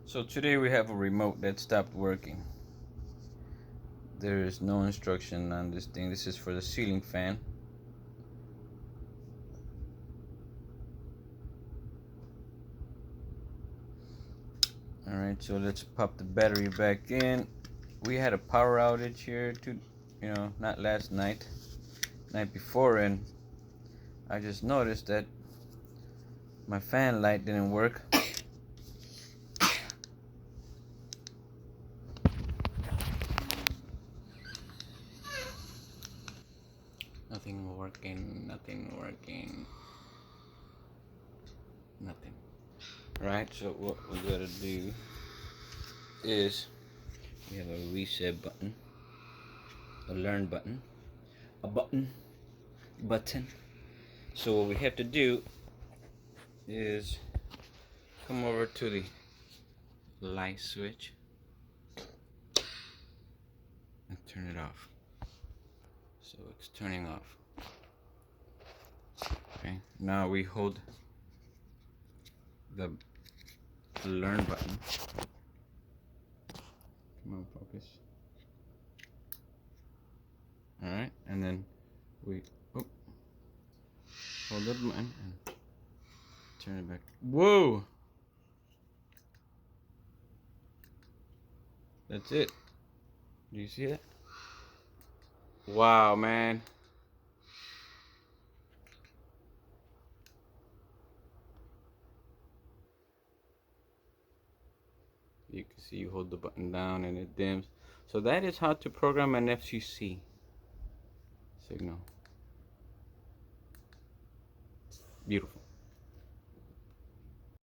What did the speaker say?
So today we have a remote that stopped working. There is no instruction on this thing. This is for the ceiling fan. Alright, so let's pop the battery back in. We had a power outage here not last night, night before, and I just noticed that my fan light didn't work. Nothing working. Right, so what we gotta do is we have a reset button, a learn button, a button. So what we have to do is come over to the light switch and turn it off. So it's turning off. Okay, now we hold the learn button. Come on, focus. Alright, and then we hold the button and turn it back. Whoa! That's it. Do you see that? Wow, man. You can see you hold the button down and it dims. So that is how to program an FCC signal. Beautiful.